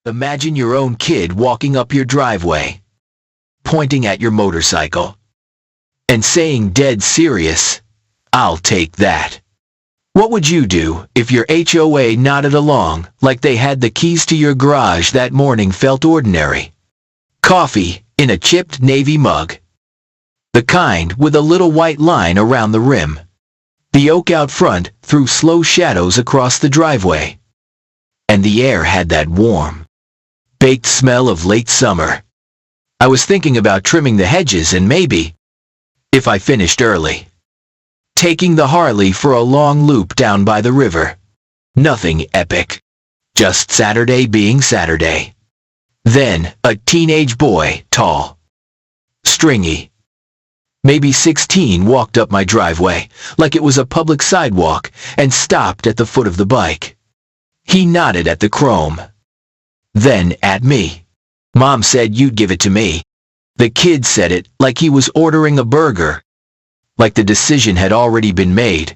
Imagine your own kid walking up your driveway, pointing at your motorcycle, and saying dead serious, "I'll take that." What would you do if your HOA nodded along like they had the keys to your garage that morning felt ordinary? Coffee in a chipped navy mug, the kind with a little white line around the rim. The oak out front threw slow shadows across the driveway, and the air had that warm, baked smell of late summer. I was thinking about trimming the hedges and maybe, if I finished early, taking the Harley for a long loop down by the river. Nothing epic, just Saturday being Saturday. Then a teenage boy, tall, stringy, maybe 16, walked up my driveway like it was a public sidewalk and stopped at the foot of the bike. He nodded at the chrome, then at me. "Mom said you'd give it to me." The kid said it like he was ordering a burger, like the decision had already been made,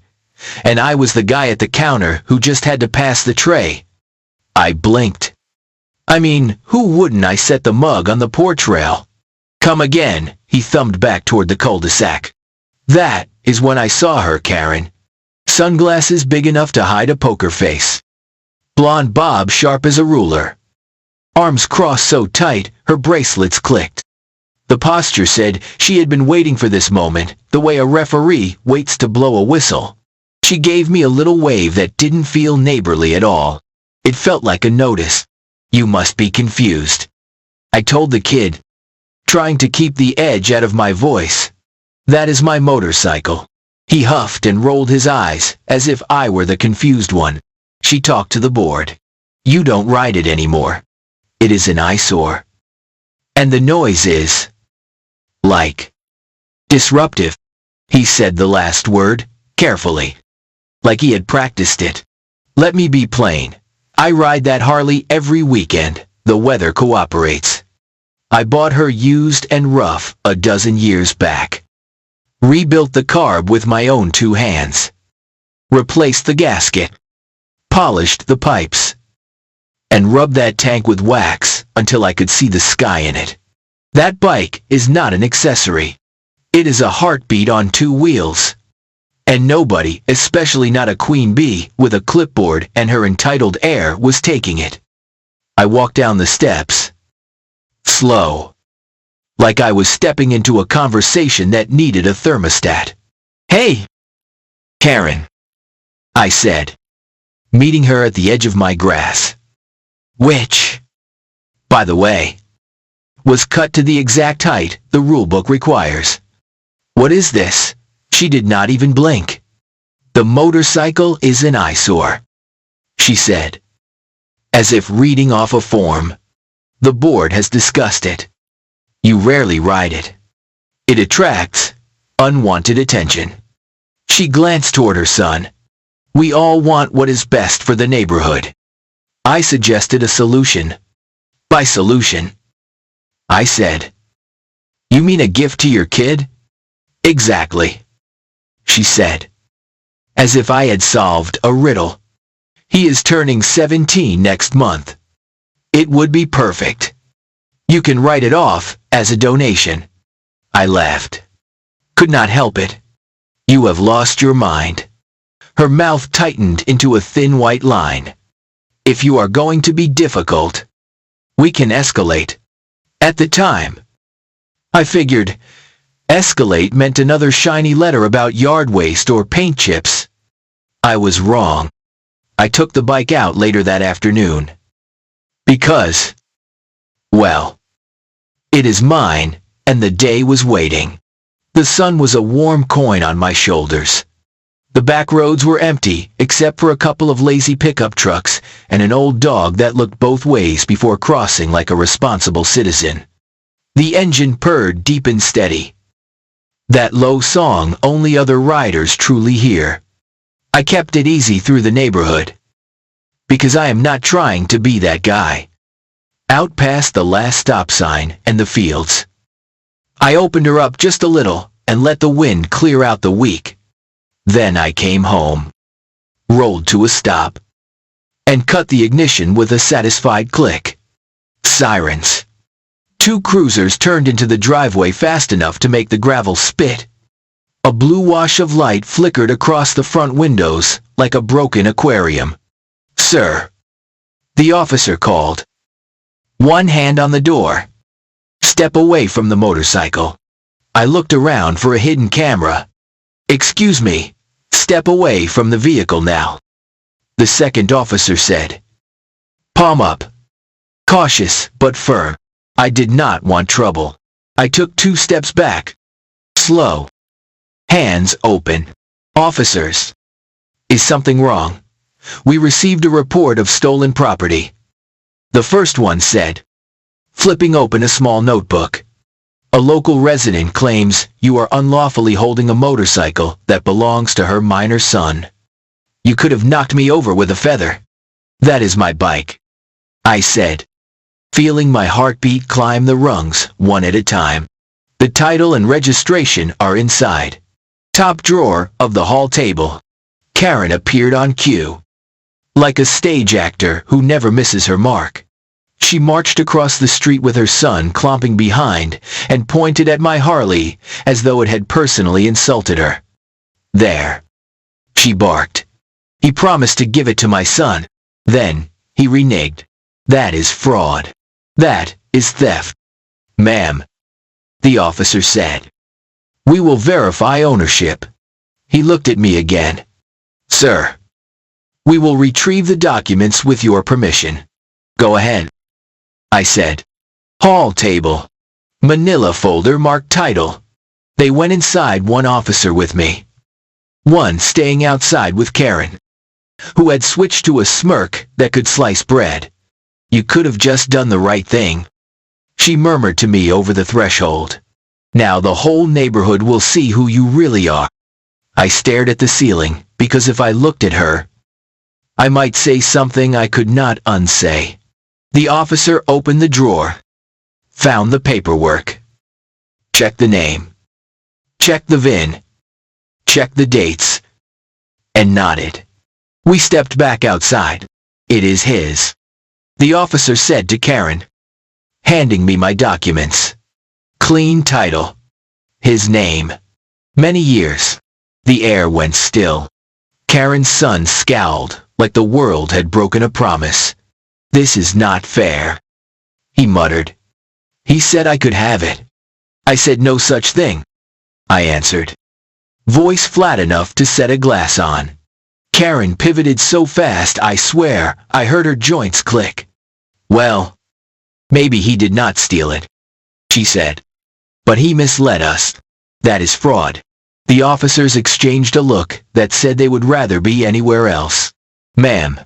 and I was the guy at the counter who just had to pass the tray. I blinked. I mean, who wouldn't? I set the mug on the porch rail. "Come again," he thumbed back toward the cul-de-sac. That is when I saw her, Karen. Sunglasses big enough to hide a poker face. Blonde bob sharp as a ruler. Arms crossed so tight, her bracelets clicked. The posture said she had been waiting for this moment, the way a referee waits to blow a whistle. She gave me a little wave that didn't feel neighborly at all. It felt like a notice. "You must be confused," I told the kid, trying to keep the edge out of my voice. "That is my motorcycle." He huffed and rolled his eyes, as if I were the confused one. She talked to the board. "You don't ride it anymore. It is an eyesore. And the noise is, like, disruptive." He said the last word, carefully, like he had practiced it. Let me be plain. I ride that Harley every weekend. The weather cooperates. I bought her used and rough a dozen years back. Rebuilt the carb with my own 2 hands. Replaced the gasket. Polished the pipes. And rubbed that tank with wax until I could see the sky in it. That bike is not an accessory. It is a heartbeat on 2 wheels. And nobody, especially not a queen bee with a clipboard and her entitled air, was taking it. I walked down the steps, slow, like I was stepping into a conversation that needed a thermostat. "Hey, Karen," I said, meeting her at the edge of my grass. Which, by the way, was cut to the exact height the rulebook requires. "What is this?" She did not even blink. "The motorcycle is an eyesore," she said, as if reading off a form. "The board has discussed it. You rarely ride it. It attracts unwanted attention." She glanced toward her son. "We all want what is best for the neighborhood." I suggested a solution. "By solution," I said, "you mean a gift to your kid?" "Exactly," she said, as if I had solved a riddle. "He is turning 17 next month. It would be perfect. You can write it off as a donation." I laughed. Could not help it. "You have lost your mind." Her mouth tightened into a thin white line. "If you are going to be difficult, we can escalate." At the time, I figured escalate meant another shiny letter about yard waste or paint chips. I was wrong. I took the bike out later that afternoon. Because, well, it is mine, and the day was waiting. The sun was a warm coin on my shoulders. The back roads were empty, except for a couple of lazy pickup trucks and an old dog that looked both ways before crossing like a responsible citizen. The engine purred deep and steady. That low song only other riders truly hear. I kept it easy through the neighborhood. Because I am not trying to be that guy. Out past the last stop sign and the fields. I opened her up just a little and let the wind clear out the week. Then I came home, rolled to a stop, and cut the ignition with a satisfied click. Sirens. Two cruisers turned into the driveway fast enough to make the gravel spit. A blue wash of light flickered across the front windows like a broken aquarium. "Sir," the officer called. One hand on the door. "Step away from the motorcycle." I looked around for a hidden camera. "Excuse me, step away from the vehicle now," the second officer said. Palm up. Cautious but firm. I did not want trouble. I took 2 steps back. Slow. Hands open. "Officers, is something wrong? We received a report of stolen property," the first one said, flipping open a small notebook. "A local resident claims you are unlawfully holding a motorcycle that belongs to her minor son. You could have knocked me over with a feather." "That is my bike," I said, feeling my heartbeat climb the rungs one at a time. "The title and registration are inside. Top drawer of the hall table." Karen appeared on cue. Like a stage actor who never misses her mark. She marched across the street with her son clomping behind and pointed at my Harley as though it had personally insulted her. "There," she barked. "He promised to give it to my son. Then he reneged. That is fraud. That is theft." "Ma'am," the officer said, "we will verify ownership." He looked at me again. "Sir, we will retrieve the documents with your permission." "Go ahead," I said. Hall table. Manila folder marked title. They went inside, one officer with me. One staying outside with Karen, who had switched to a smirk that could slice bread. "You could have just done the right thing," she murmured to me over the threshold. "Now the whole neighborhood will see who you really are." I stared at the ceiling, because if I looked at her, I might say something I could not unsay. The officer opened the drawer, found the paperwork, checked the name, checked the VIN, checked the dates, and nodded. We stepped back outside. "It is his," the officer said to Karen, handing me my documents. Clean title. His name. Many years. The air went still. Karen's son scowled like the world had broken a promise. "This is not fair," he muttered. "He said I could have it." "I said no such thing," I answered, voice flat enough to set a glass on. Karen pivoted so fast I swear I heard her joints click. "Well, maybe he did not steal it," she said. "But he misled us. That is fraud." The officers exchanged a look that said they would rather be anywhere else. "Ma'am,"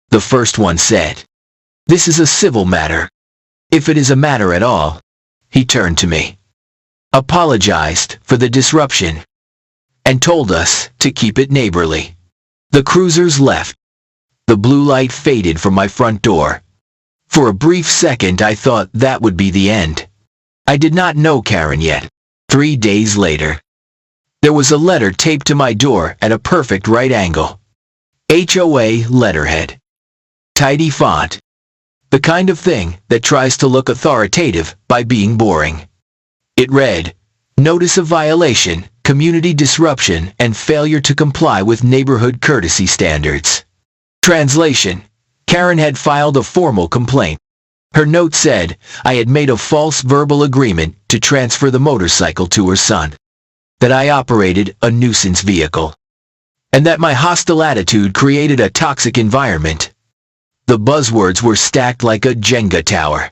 the first one said, "this is a civil matter. If it is a matter at all." He turned to me, apologized for the disruption, and told us to keep it neighborly. The cruisers left. The blue light faded from my front door. For a brief second I thought that would be the end. I did not know Karen yet. 3 days later, there was a letter taped to my door at a perfect right angle. HOA letterhead. Tidy font. The kind of thing that tries to look authoritative by being boring. It read, "Notice of violation, community disruption, and failure to comply with neighborhood courtesy standards." Translation: Karen had filed a formal complaint. Her note said I had made a false verbal agreement to transfer the motorcycle to her son, that I operated a nuisance vehicle, and that my hostile attitude created a toxic environment. The buzzwords were stacked like a Jenga tower.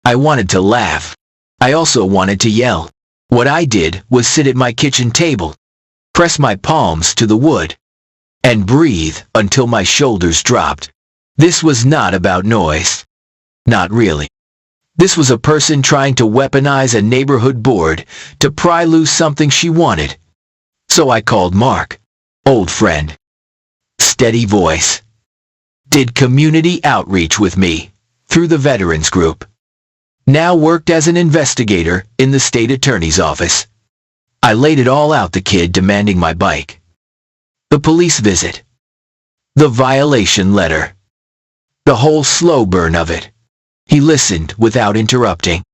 I wanted to laugh. I also wanted to yell. What I did was sit at my kitchen table, press my palms to the wood, and breathe until my shoulders dropped. This was not about noise. Not really. This was a person trying to weaponize a neighborhood board to pry loose something she wanted. So I called Mark, old friend. Steady voice. Did community outreach with me through the veterans group. Now worked as an investigator in the state attorney's office. I laid it all out, the kid demanding my bike, the police visit, the violation letter, the whole slow burn of it. He listened without interrupting.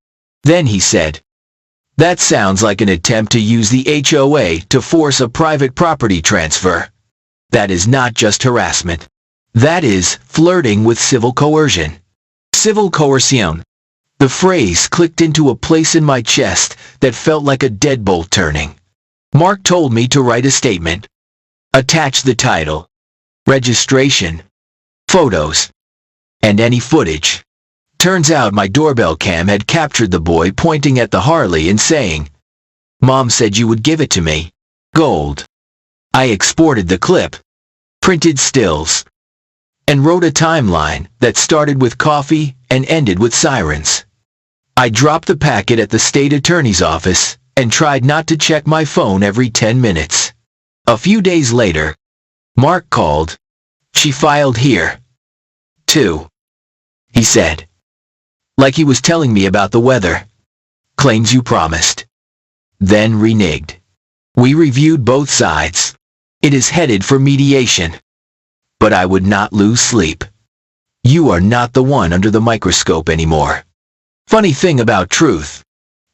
Then he said, "That sounds like an attempt to use the HOA to force a private property transfer. That is not just harassment. That is flirting with civil coercion." Civil coercion. The phrase clicked into a place in my chest that felt like a deadbolt turning. Mark told me to write a statement. Attach the title, registration, photos, and any footage. Turns out my doorbell cam had captured the boy pointing at the Harley and saying, "Mom said you would give it to me. Gold." I exported the clip, printed stills, and wrote a timeline that started with coffee and ended with sirens. I dropped the packet at the state attorney's office and tried not to check my phone every 10 minutes. A few days later, Mark called. "She filed here, too," he said. Like he was telling me about the weather. "Claims you promised." Then reneged. We reviewed both sides. It is headed for mediation. But I would not lose sleep. You are not the one under the microscope anymore. Funny thing about truth.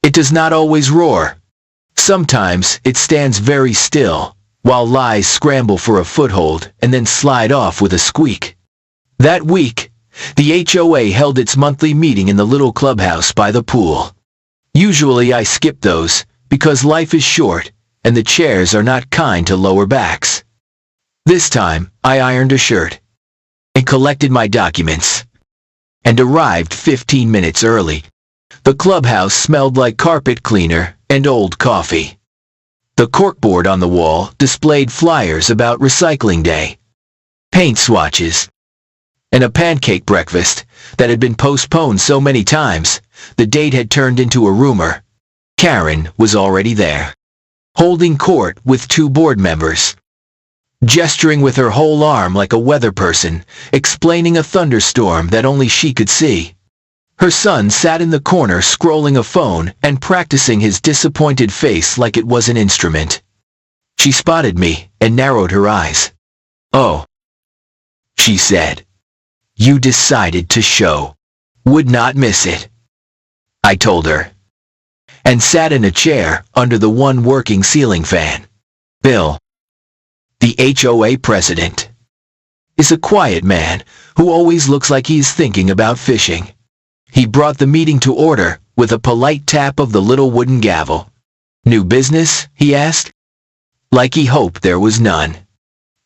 It does not always roar. Sometimes it stands very still, while lies scramble for a foothold and then slide off with a squeak. That week, the HOA held its monthly meeting in the little clubhouse by the pool. Usually I skip those, because life is short, and the chairs are not kind to lower backs. This time, I ironed a shirt, and collected my documents, and arrived 15 minutes early. The clubhouse smelled like carpet cleaner and old coffee. The corkboard on the wall displayed flyers about recycling day, paint swatches, and a pancake breakfast that had been postponed so many times, the date had turned into a rumor. Karen was already there, holding court with 2 board members, gesturing with her whole arm like a weather person, explaining a thunderstorm that only she could see. Her son sat in the corner scrolling a phone and practicing his disappointed face like it was an instrument. She spotted me and narrowed her eyes. "Oh," she said. "You decided to show. Would not miss it," I told her, and sat in a chair under the one working ceiling fan. Bill, the HOA president, is a quiet man who always looks like he's thinking about fishing. He brought the meeting to order with a polite tap of the little wooden gavel. "New business?" he asked, like he hoped there was none.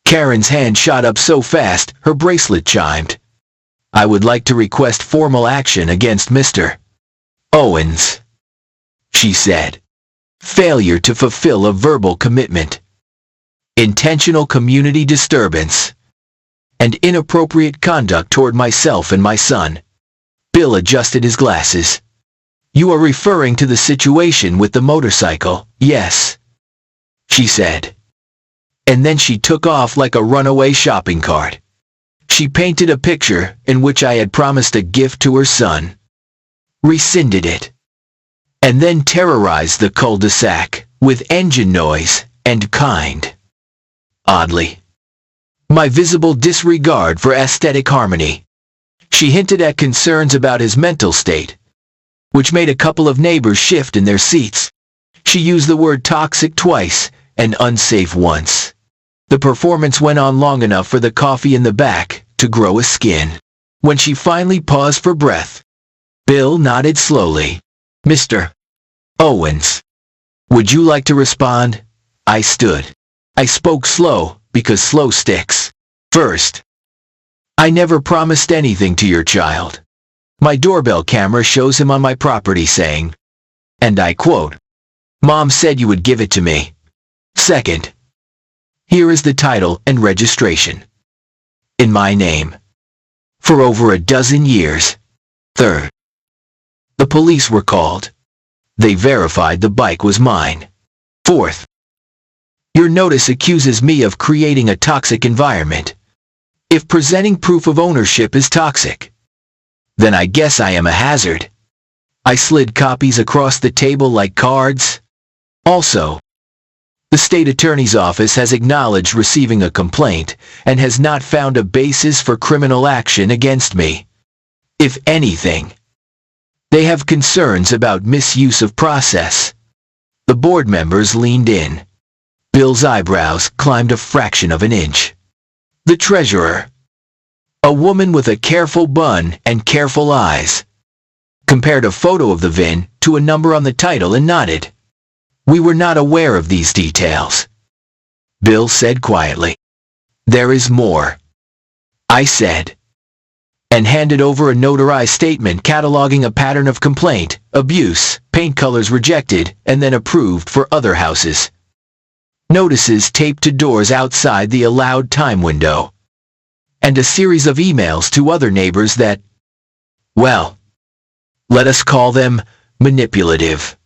Karen's hand shot up so fast her bracelet chimed. "I would like to request formal action against Mr. Owens," she said. "Failure to fulfill a verbal commitment, intentional community disturbance, and inappropriate conduct toward myself and my son." Bill adjusted his glasses. "You are referring to the situation with the motorcycle, yes?" she said. And then she took off like a runaway shopping cart. She painted a picture in which I had promised a gift to her son, rescinded it, and then terrorized the cul-de-sac with engine noise and kind. Oddly, my visible disregard for aesthetic harmony. She hinted at concerns about his mental state, which made a couple of neighbors shift in their seats. She used the word toxic twice and unsafe once. The performance went on long enough for the coffee in the back to grow a skin. When she finally paused for breath, Bill nodded slowly. "Mr. Owens, would you like to respond?" I stood. I spoke slow because slow sticks. "First, I never promised anything to your child. My doorbell camera shows him on my property saying, and I quote, 'Mom said you would give it to me.' Second, here is the title and registration, in my name, for over a dozen years. Third, the police were called. They verified the bike was mine. Fourth, your notice accuses me of creating a toxic environment. If presenting proof of ownership is toxic, then I guess I am a hazard." I slid copies across the table like cards. Also, the state attorney's office has acknowledged receiving a complaint and has not found a basis for criminal action against me. If anything, They have concerns about misuse of process. The board members leaned in. Bill's eyebrows climbed a fraction of an inch. The treasurer, a woman with a careful bun and careful eyes, compared a photo of the VIN to a number on the title and nodded. We were not aware of these details. Bill said quietly. There is more, I said, and handed over a notarized statement cataloging a pattern of complaint, abuse, paint colors rejected, and then approved for other houses. Notices taped to doors outside the allowed time window, and a series of emails to other neighbors that, well, let us call them manipulative.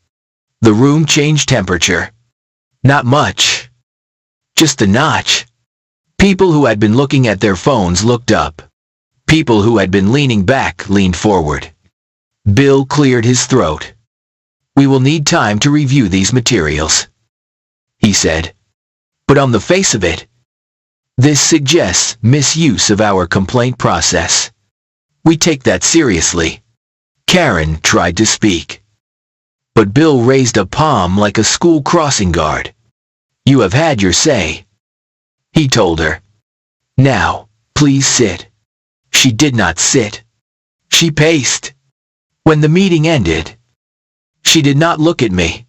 The room changed temperature. Not much. Just a notch. People who had been looking at their phones looked up. People who had been leaning back leaned forward. Bill cleared his throat. We will need time to review these materials, he said. But on the face of it, this suggests misuse of our complaint process. We take that seriously. Karen tried to speak, but Bill raised a palm like a school crossing guard. You have had your say, he told her. Now, please sit. She did not sit. She paced. When the meeting ended, she did not look at me.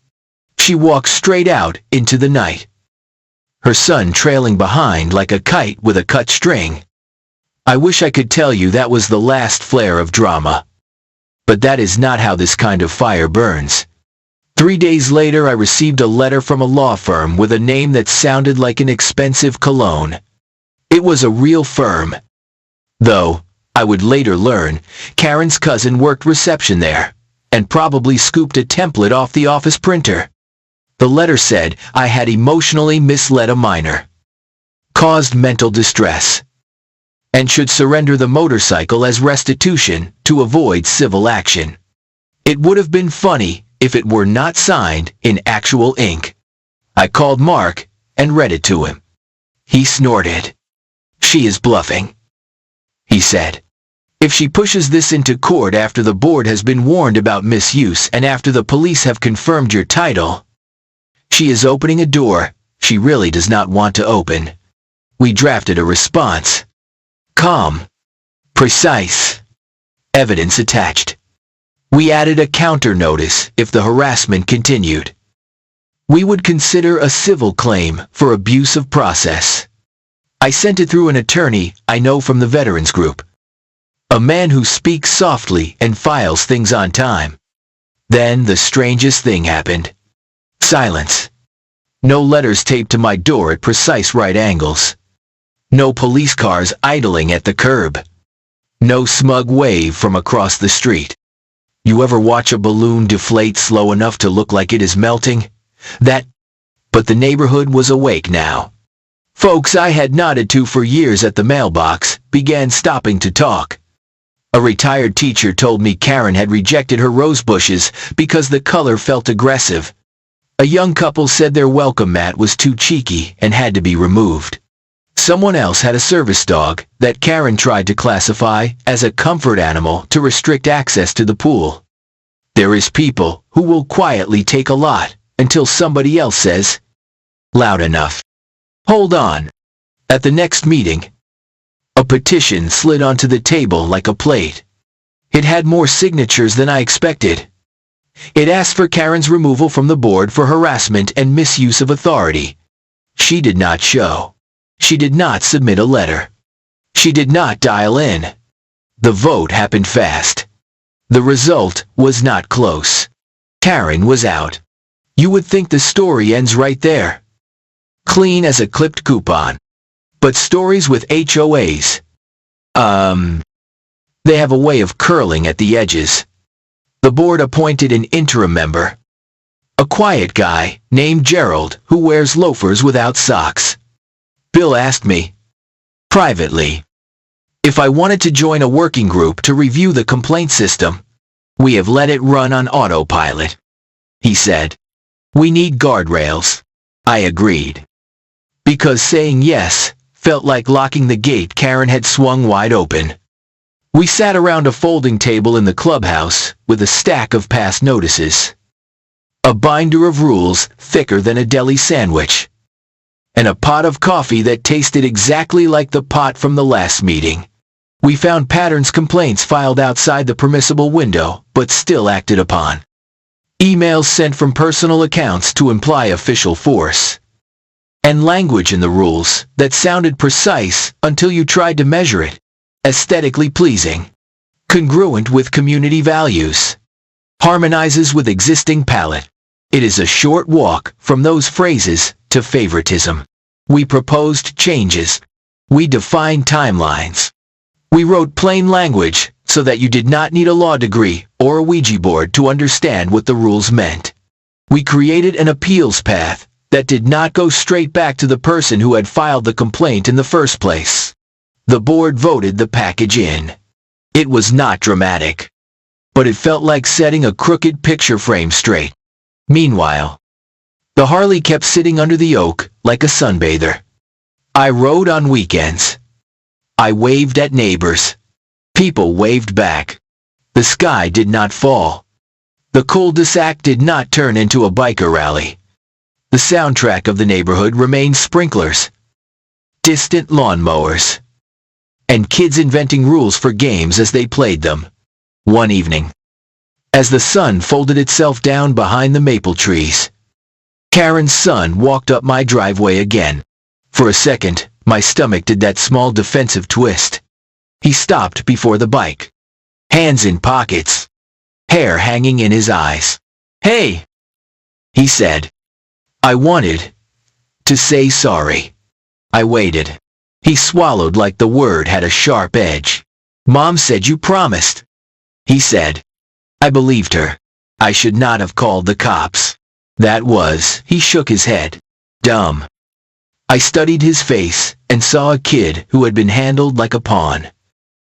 She walked straight out into the night, her son trailing behind like a kite with a cut string. I wish I could tell you that was the last flare of drama. But that is not how this kind of fire burns. 3 days later, I received a letter from a law firm with a name that sounded like an expensive cologne. It was a real firm. Though, I would later learn, Karen's cousin worked reception there, and probably scooped a template off the office printer. The letter said I had emotionally misled a minor, caused mental distress, and should surrender the motorcycle as restitution to avoid civil action. It would have been funny if it were not signed in actual ink. I called Mark and read it to him. He snorted. She is bluffing, he said. If she pushes this into court after the board has been warned about misuse and after the police have confirmed your title, she is opening a door she really does not want to open. We drafted a response. Calm, precise, evidence attached. We added a counter notice if the harassment continued. We would consider a civil claim for abuse of process. I sent it through an attorney I know from the veterans group. A man who speaks softly and files things on time. Then the strangest thing happened. Silence. No letters taped to my door at precise right angles. No police cars idling at the curb. No smug wave from across the street. You ever watch a balloon deflate slow enough to look like it is melting? That. But the neighborhood was awake now. Folks I had nodded to for years at the mailbox began stopping to talk. A retired teacher told me Karen had rejected her rose bushes because the color felt aggressive. A young couple said their welcome mat was too cheeky and had to be removed. Someone else had a service dog that Karen tried to classify as a comfort animal to restrict access to the pool. There is people who will quietly take a lot until somebody else says, loud enough. Hold on. At the next meeting, a petition slid onto the table like a plate. It had more signatures than I expected. It asked for Karen's removal from the board for harassment and misuse of authority. She did not show. She did not submit a letter. She did not dial in. The vote happened fast. The result was not close. Karen was out. You would think the story ends right there. Clean as a clipped coupon. But stories with HOAs, they have a way of curling at the edges. The board appointed an interim member, a quiet guy named Gerald who wears loafers without socks. Bill asked me, privately, if I wanted to join a working group to review the complaint system. We have let it run on autopilot, he said. We need guardrails. I agreed. Because saying yes felt like locking the gate Karen had swung wide open. We sat around a folding table in the clubhouse with a stack of past notices, a binder of rules thicker than a deli sandwich, and a pot of coffee that tasted exactly like the pot from the last meeting. We found patterns complaints filed outside the permissible window, but still acted upon. Emails sent from personal accounts to imply official force. And language in the rules that sounded precise until you tried to measure it. Aesthetically pleasing. Congruent with community values. Harmonizes with existing palette. It is a short walk from those phrases to favoritism. We proposed changes. We defined timelines. We wrote plain language so that you did not need a law degree or a Ouija board to understand what the rules meant. We created an appeals path that did not go straight back to the person who had filed the complaint in the first place. The board voted the package in. It was not dramatic, but it felt like setting a crooked picture frame straight. Meanwhile, the Harley kept sitting under the oak like a sunbather. I rode on weekends. I waved at neighbors. People waved back. The sky did not fall. The cul-de-sac did not turn into a biker rally. The soundtrack of the neighborhood remained sprinklers, distant lawnmowers, and kids inventing rules for games as they played them. One evening, as the sun folded itself down behind the maple trees, Karen's son walked up my driveway again. For a second, my stomach did that small defensive twist. He stopped before the bike, hands in pockets, hair hanging in his eyes. "Hey," he said. I wanted to say sorry. I waited. He swallowed like the word had a sharp edge. "Mom said you promised," he said. I believed her. I should not have called the cops. He shook his head. Dumb. I studied his face and saw a kid who had been handled like a pawn.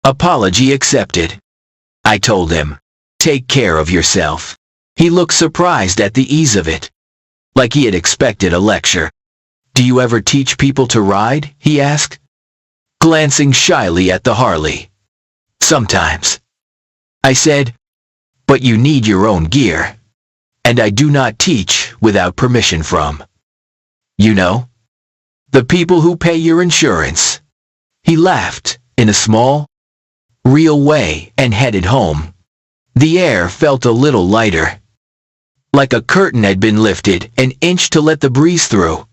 Apology accepted. I told him, "Take care of yourself." He looked surprised at the ease of it, like he had expected a lecture. "Do you ever teach people to ride?" he asked, glancing shyly at the Harley. "Sometimes," I said, "but you need your own gear. And I do not teach without permission from, you know, the people who pay your insurance." He laughed in a small, real way and headed home. The air felt a little lighter, like a curtain had been lifted an inch to let the breeze through.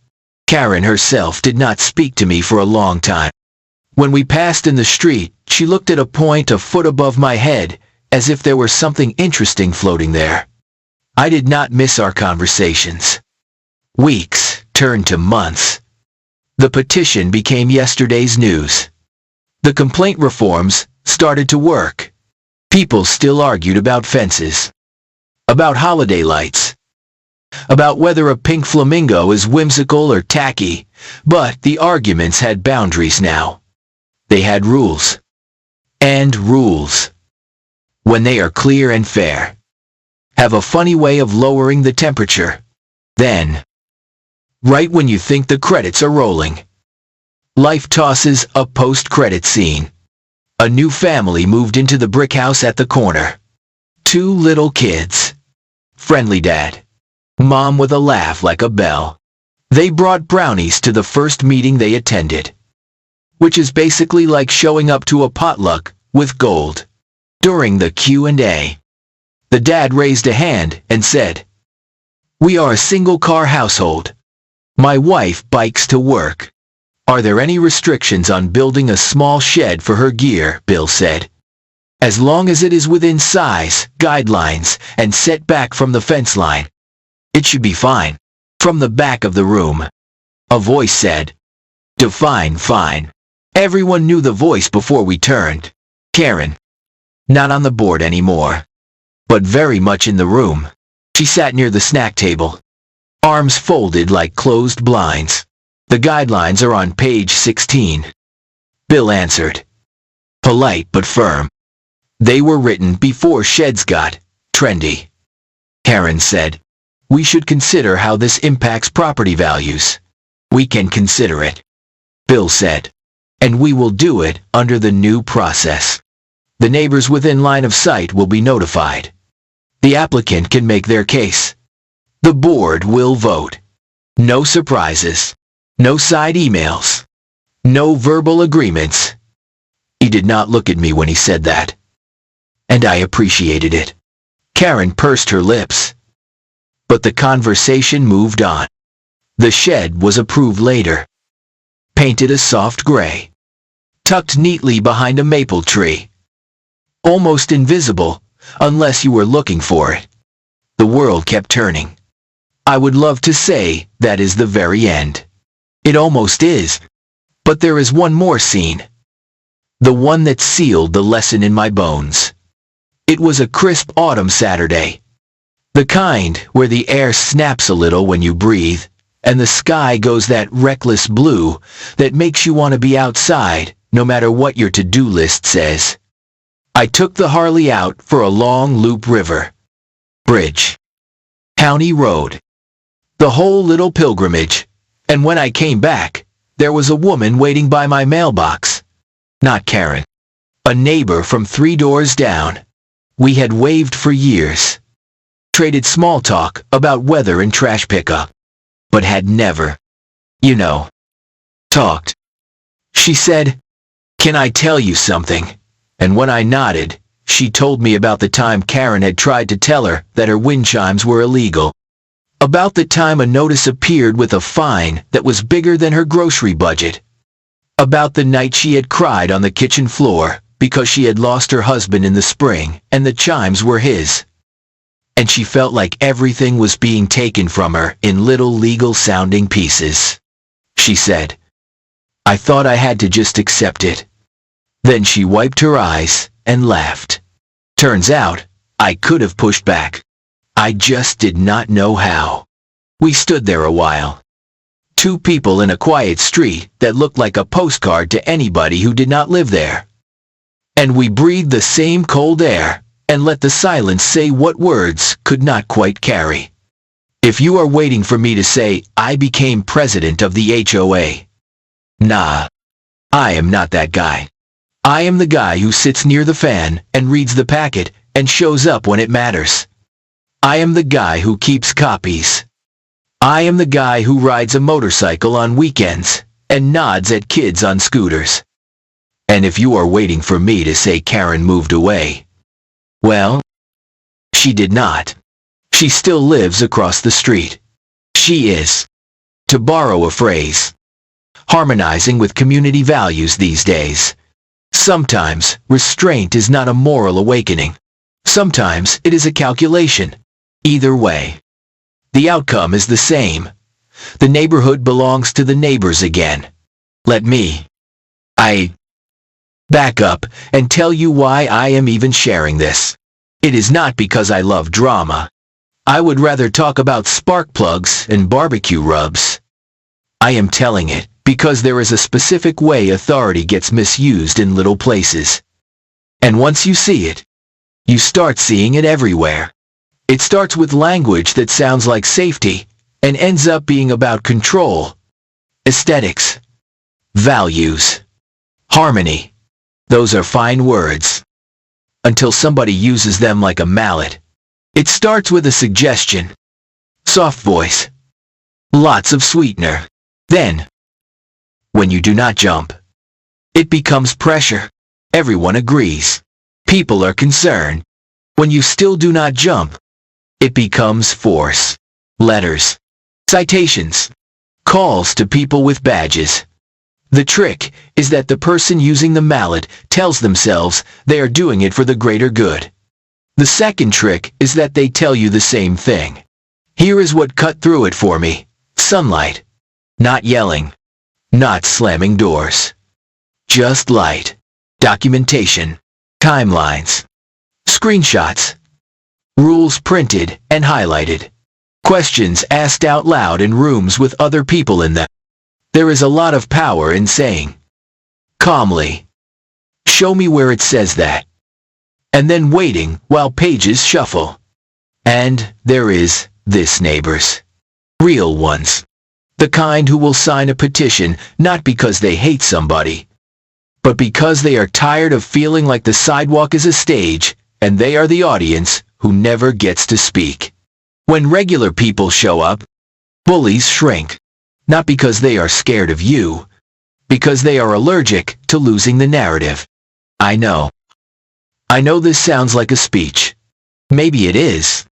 Karen herself did not speak to me for a long time. When we passed in the street, she looked at a point a foot above my head, as if there were something interesting floating there. I did not miss our conversations. Weeks turned to months. The petition became yesterday's news. The complaint reforms started to work. People still argued about fences, about holiday lights, about whether a pink flamingo is whimsical or tacky, but the arguments had boundaries now. They had rules. And rules, when they are clear and fair, have a funny way of lowering the temperature. Then, right when you think the credits are rolling, life tosses a post-credit scene. A new family moved into the brick house at the corner. 2 little kids. Friendly dad. Mom with a laugh like a bell. They brought brownies to the first meeting they attended, which is basically like showing up to a potluck with gold. During the Q&A, the dad raised a hand and said, "We are a single-car household. My wife bikes to work. Are there any restrictions on building a small shed for her gear?" Bill said. "As long as it is within size, guidelines, and set back from the fence line, it should be fine." From the back of the room, a voice said, "Define fine." Everyone knew the voice before we turned. Karen. Not on the board anymore, but very much in the room. She sat near the snack table, arms folded like closed blinds. "The guidelines are on page 16. Bill answered, polite but firm. "They were written before sheds got trendy." Karen said, "We should consider how this impacts property values." "We can consider it," Bill said, "and we will do it under the new process." The neighbors within line of sight will be notified. The applicant can make their case. The board will vote. No surprises. No side emails. No verbal agreements. He did not look at me when he said that. And I appreciated it. Karen pursed her lips. But the conversation moved on. The shed was approved later. Painted a soft gray. Tucked neatly behind a maple tree. Almost invisible, unless you were looking for it. The world kept turning. I would love to say that is the very end. It almost is. But there is one more scene. The one that sealed the lesson in my bones. It was a crisp autumn Saturday. The kind where the air snaps a little when you breathe, and the sky goes that reckless blue that makes you want to be outside, no matter what your to-do list says. I took the Harley out for a long loop river. Bridge. County Road. The whole little pilgrimage. And when I came back, there was a woman waiting by my mailbox. Not Karen. A neighbor from 3 doors down. We had waved for years. Traded small talk about weather and trash pickup. But had never, talked. She said, "Can I tell you something?" And when I nodded, she told me about the time Karen had tried to tell her that her wind chimes were illegal. About the time a notice appeared with a fine that was bigger than her grocery budget. About the night she had cried on the kitchen floor because she had lost her husband in the spring and the chimes were his. And she felt like everything was being taken from her in little legal-sounding pieces. She said, "I thought I had to just accept it." Then she wiped her eyes and laughed. Turns out, I could have pushed back. I just did not know how. We stood there a while. 2 people in a quiet street that looked like a postcard to anybody who did not live there. And we breathed the same cold air and let the silence say what words could not quite carry. If you are waiting for me to say I became president of the HOA, nah, I am not that guy. I am the guy who sits near the fan and reads the packet and shows up when it matters. I am the guy who keeps copies. I am the guy who rides a motorcycle on weekends and nods at kids on scooters. And if you are waiting for me to say Karen moved away, well, she did not. She still lives across the street. She is, to borrow a phrase, harmonizing with community values these days. Sometimes restraint is not a moral awakening. Sometimes it is a calculation. Either way, the outcome is the same. The neighborhood belongs to the neighbors again. Let me, back up and tell you why I am even sharing this. It is not because I love drama. I would rather talk about spark plugs and barbecue rubs. I am telling it because there is a specific way authority gets misused in little places. And once you see it, you start seeing it everywhere. It starts with language that sounds like safety and ends up being about control, aesthetics, values, harmony. Those are fine words. Until somebody uses them like a mallet. It starts with a suggestion. Soft voice. Lots of sweetener. Then, when you do not jump, it becomes pressure. Everyone agrees. People are concerned. When you still do not jump, it becomes force. Letters. Citations. Calls to people with badges. The trick is that the person using the mallet tells themselves they are doing it for the greater good. The second trick is that they tell you the same thing. Here is what cut through it for me. Sunlight. Not yelling. Not slamming doors. Just light. Documentation. Timelines. Screenshots. Rules printed and highlighted. Questions asked out loud in rooms with other people in them. There is a lot of power in saying, calmly, "Show me where it says that." And then waiting while pages shuffle. And there is this neighbors. Real ones. The kind who will sign a petition not because they hate somebody, but because they are tired of feeling like the sidewalk is a stage and they are the audience who never gets to speak. When regular people show up, bullies shrink, not because they are scared of you, because they are allergic to losing the narrative. I know this sounds like a speech. Maybe it is.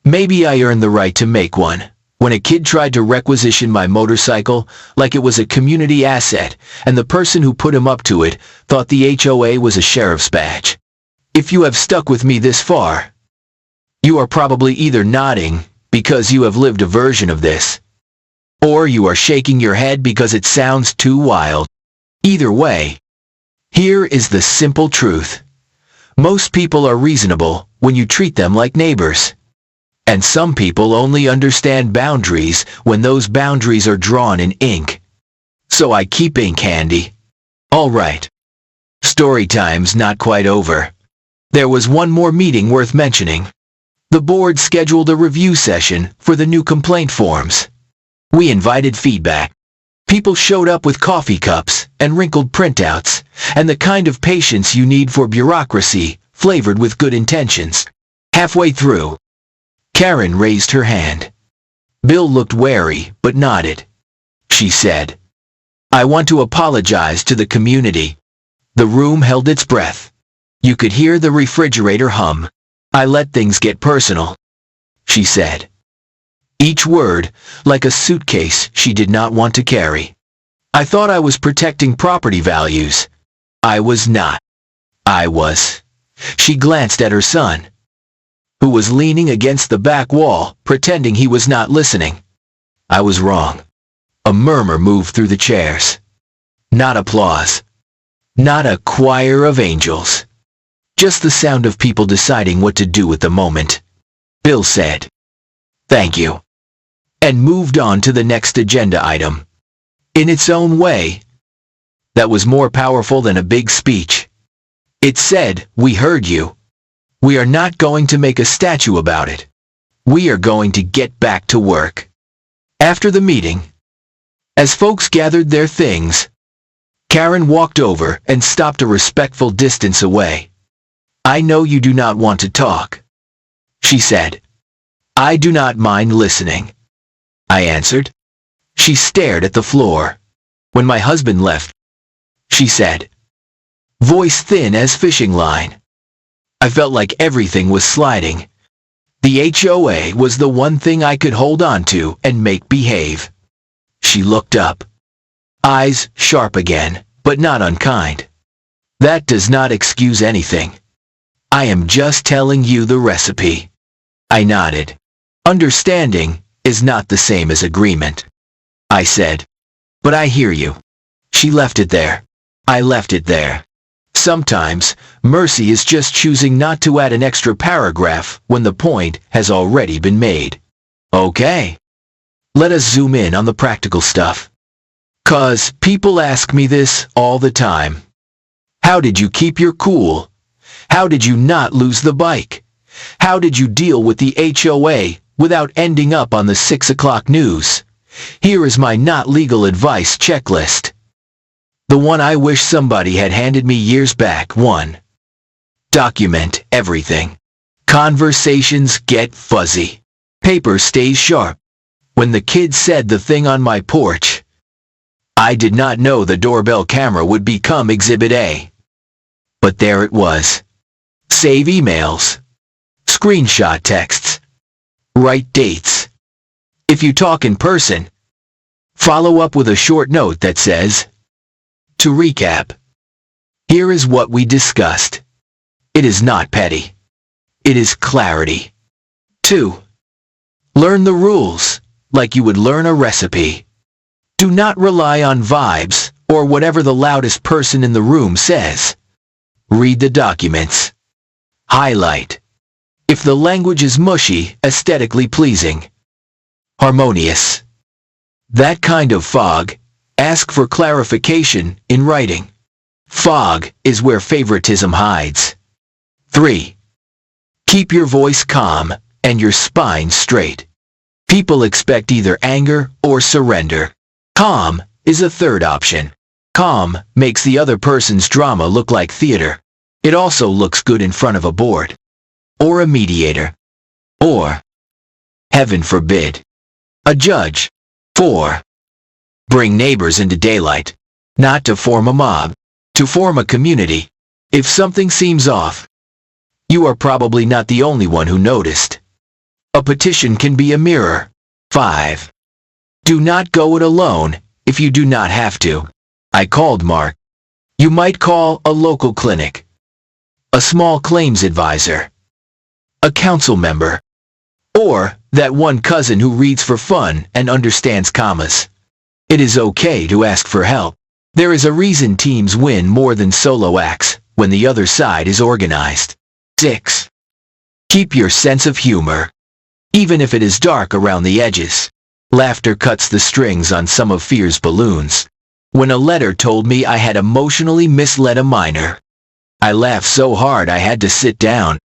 Maybe I earned the right to make one. When a kid tried to requisition my motorcycle like it was a community asset, and the person who put him up to it thought the HOA was a sheriff's badge. If you have stuck with me this far, you are probably either nodding because you have lived a version of this, or you are shaking your head because it sounds too wild. Either way, here is the simple truth. Most people are reasonable when you treat them like neighbors. And some people only understand boundaries when those boundaries are drawn in ink. So I keep ink handy. All right. Story time's not quite over. There was one more meeting worth mentioning. The board scheduled a review session for the new complaint forms. We invited feedback. People showed up with coffee cups and wrinkled printouts, and the kind of patience you need for bureaucracy flavored with good intentions. Halfway through, Karen raised her hand. Bill looked wary but nodded. She said, "I want to apologize to the community." The room held its breath. You could hear the refrigerator hum. "I let things get personal," she said. Each word like a suitcase she did not want to carry. I thought I was protecting property values. I was not. I was. She glanced at her son, who was leaning against the back wall, pretending he was not listening. I was wrong. A murmur moved through the chairs. Not applause. Not a choir of angels. Just the sound of people deciding what to do with the moment. Bill said, "Thank you," and moved on to the next agenda item. In its own way, that was more powerful than a big speech. It said, "We heard you. We are not going to make a statue about it. We are going to get back to work." After the meeting, as folks gathered their things, Karen walked over and stopped a respectful distance away. "I know you do not want to talk," she said. "I do not mind listening," I answered. She stared at the floor. "When my husband left," she said, voice thin as fishing line, "I felt like everything was sliding. The HOA was the one thing I could hold on to and make behave." She looked up, eyes sharp again, but not unkind. "That does not excuse anything. I am just telling you the recipe." I nodded. "Understanding is not the same as agreement," I said. "But I hear you." She left it there. I left it there. Sometimes, mercy is just choosing not to add an extra paragraph when the point has already been made. Okay. Let us zoom in on the practical stuff. 'Cause people ask me this all the time. How did you keep your cool? How did you not lose the bike? How did you deal with the HOA without ending up on the 6 o'clock news? Here is my not legal advice checklist. The one I wish somebody had handed me years back. 1. Document everything. Conversations get fuzzy. Paper stays sharp. When the kid said the thing on my porch, I did not know the doorbell camera would become Exhibit A. But there it was. Save emails. Screenshot texts. Write dates. If you talk in person, follow up with a short note that says, "To recap, here is what we discussed." It is not petty. It is clarity. 2. Learn the rules, like you would learn a recipe. Do not rely on vibes or whatever the loudest person in the room says. Read the documents. Highlight. If the language is mushy, aesthetically pleasing, harmonious, that kind of fog, ask for clarification in writing. Fog is where favoritism hides. 3. Keep your voice calm and your spine straight. People expect either anger or surrender. Calm is a third option. Calm makes the other person's drama look like theater. It also looks good in front of a board. Or a mediator. Or, heaven forbid, a judge. 4. Bring neighbors into daylight. Not to form a mob. To form a community. If something seems off, you are probably not the only one who noticed. A petition can be a mirror. 5. Do not go it alone if you do not have to. I called Mark. You might call a local clinic, a small claims advisor, a council member, or that one cousin who reads for fun and understands commas. It is okay to ask for help. There is a reason teams win more than solo acts when the other side is organized. 6. Keep your sense of humor, even if it is dark around the edges. Laughter cuts the strings on some of fear's balloons. When a letter told me I had emotionally misled a minor, I laughed so hard I had to sit down.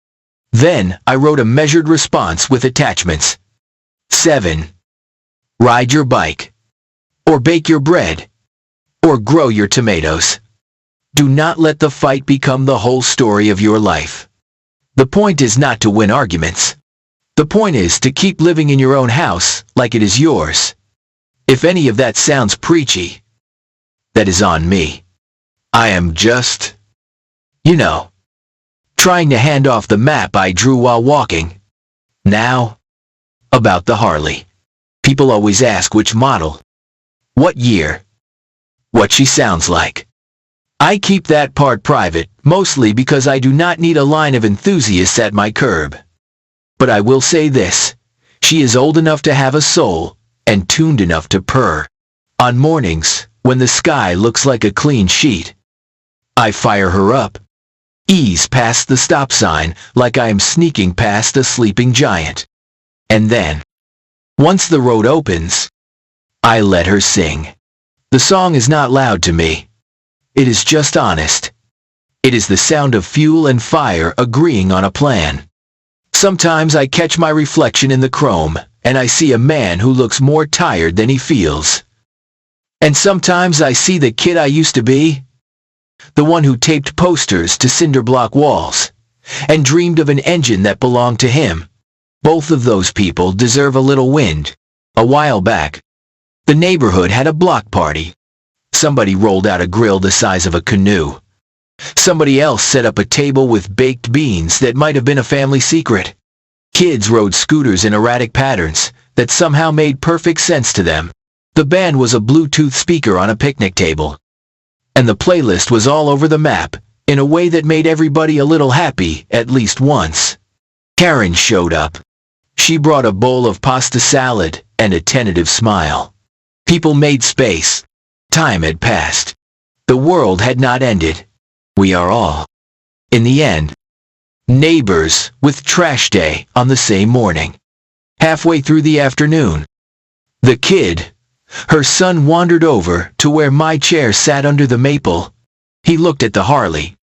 Then I wrote a measured response with attachments. 7. Ride your bike, or bake your bread, or grow your tomatoes. Do not let the fight become the whole story of your life. The point is not to win arguments. The point is to keep living in your own house like it is yours. If any of that sounds preachy, that is on me. I am just, trying to hand off the map I drew while walking. Now, about the Harley. People always ask which model, what year, what she sounds like. I keep that part private, mostly because I do not need a line of enthusiasts at my curb. But I will say this, she is old enough to have a soul, and tuned enough to purr. On mornings, when the sky looks like a clean sheet, I fire her up. Ease past the stop sign like I am sneaking past a sleeping giant. And then, once the road opens, I let her sing. The song is not loud to me. It is just honest. It is the sound of fuel and fire agreeing on a plan. Sometimes I catch my reflection in the chrome, and I see a man who looks more tired than he feels. And sometimes I see the kid I used to be, the one who taped posters to cinder block walls, and dreamed of an engine that belonged to him. Both of those people deserve a little wind. A while back, the neighborhood had a block party. Somebody rolled out a grill the size of a canoe. Somebody else set up a table with baked beans that might have been a family secret. Kids rode scooters in erratic patterns that somehow made perfect sense to them. The band was a Bluetooth speaker on a picnic table. And the playlist was all over the map, in a way that made everybody a little happy at least once. Karen showed up. She brought a bowl of pasta salad and a tentative smile. People made space. Time had passed. The world had not ended. We are all, in the end, neighbors with trash day on the same morning. Halfway through the afternoon, the kid, her son, wandered over to where my chair sat under the maple. He looked at the Harley,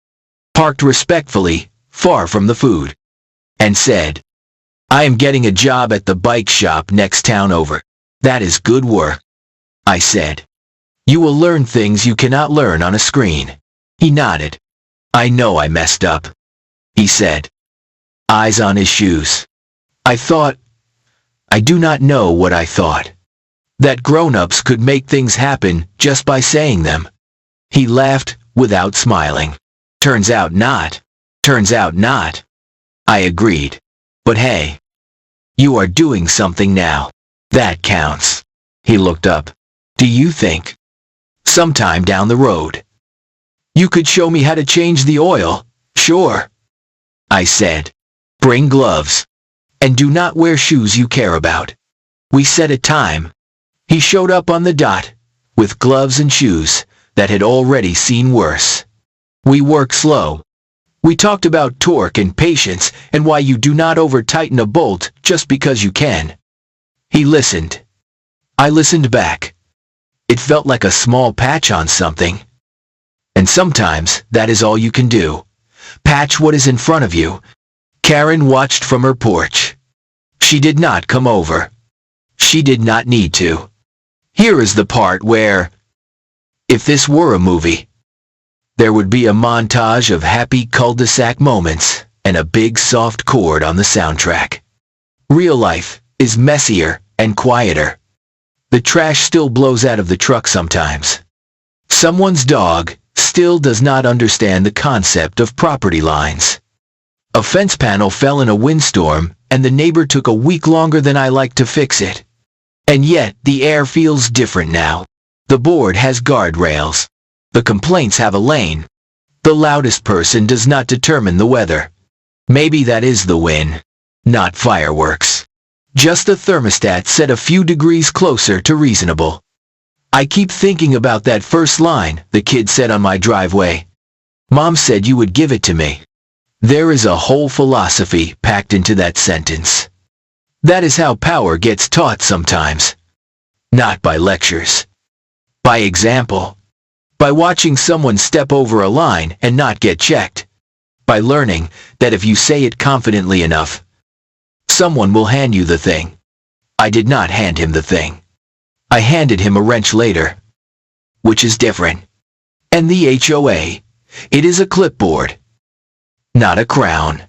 parked respectfully, far from the food, and said, "I am getting a job at the bike shop next town over. That is good work." I said, "You will learn things you cannot learn on a screen." He nodded. "I know I messed up," he said, eyes on his shoes. I do not know what I thought. That grown-ups could make things happen just by saying them. He laughed without smiling. Turns out not. Turns out not. I agreed. But hey, you are doing something now. That counts. He looked up. Do you think, sometime down the road, you could show me how to change the oil? Sure, I said. Bring gloves. And do not wear shoes you care about. We set a time. He showed up on the dot, with gloves and shoes that had already seen worse. We worked slow. We talked about torque and patience and why you do not over-tighten a bolt just because you can. He listened. I listened back. It felt like a small patch on something. And sometimes that is all you can do. Patch what is in front of you. Karen watched from her porch. She did not come over. She did not need to. Here is the part where If this were a movie, there would be a montage of happy cul-de-sac moments and a big soft chord on the soundtrack. Real life is messier and quieter. The trash still blows out of the truck sometimes. Someone's dog still does not understand the concept of property lines. A fence panel fell in a windstorm, and the neighbor took a week longer than I like to fix it. And yet, the air feels different now. The board has guardrails. The complaints have a lane. The loudest person does not determine the weather. Maybe that is the win, not fireworks. Just a thermostat set a few degrees closer to reasonable. I keep thinking about that first line the kid said on my driveway. Mom said you would give it to me. There is a whole philosophy packed into that sentence. That is how power gets taught sometimes. Not by lectures. By example. By watching someone step over a line and not get checked. By learning that if you say it confidently enough, someone will hand you the thing. I did not hand him the thing. I handed him a wrench later, which is different. And the HOA, it is a clipboard, not a crown.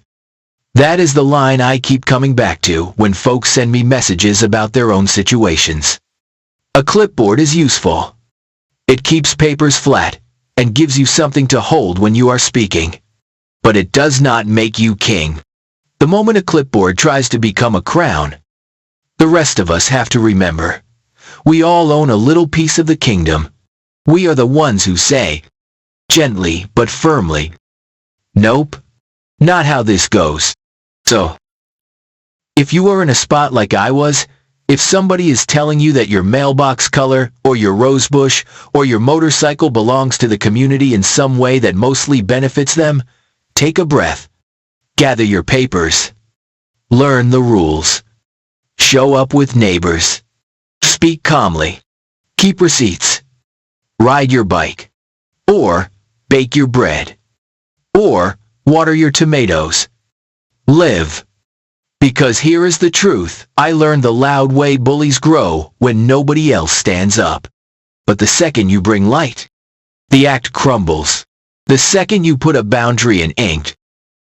That is the line I keep coming back to when folks send me messages about their own situations. A clipboard is useful. It keeps papers flat and gives you something to hold when you are speaking. But it does not make you king. The moment a clipboard tries to become a crown, the rest of us have to remember, we all own a little piece of the kingdom. We are the ones who say, gently but firmly, nope, not how this goes. So, if you are in a spot like I was, if somebody is telling you that your mailbox color, or your rosebush, or your motorcycle belongs to the community in some way that mostly benefits them, take a breath. Gather your papers. Learn the rules. Show up with neighbors. Speak calmly. Keep receipts. Ride your bike. Or bake your bread. Or water your tomatoes. Live. Because here is the truth. I learned the loud way bullies grow when nobody else stands up. But the second you bring light, the act crumbles. The second you put a boundary in ink,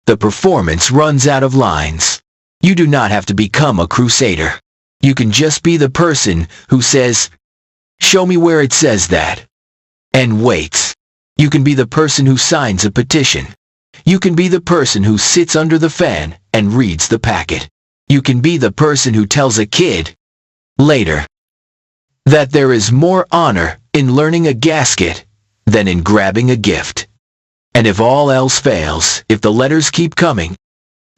the performance runs out of lines. You do not have to become a crusader. You can just be the person who says, show me where it says that, and waits. You can be the person who signs a petition. You can be the person who sits under the fan and reads the packet. You can be the person who tells a kid, later, that there is more honor in learning a gasket than in grabbing a gift. And if all else fails, if the letters keep coming,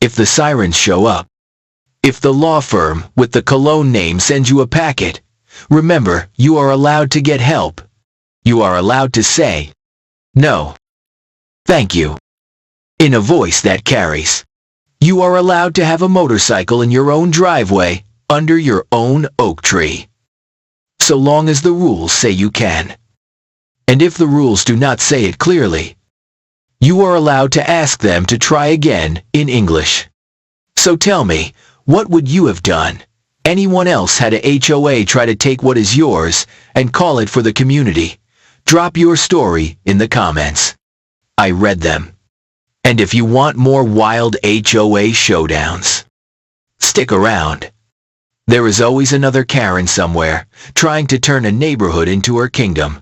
if the sirens show up, if the law firm with the cologne name sends you a packet, remember, you are allowed to get help. You are allowed to say, no, thank you, in a voice that carries. You are allowed to have a motorcycle in your own driveway, under your own oak tree. So long as the rules say you can. And if the rules do not say it clearly, you are allowed to ask them to try again in English. So tell me, what would you have done? Anyone else had a HOA try to take what is yours and call it for the community? Drop your story in the comments. I read them. And if you want more wild HOA showdowns, stick around. There is always another Karen somewhere, trying to turn a neighborhood into her kingdom.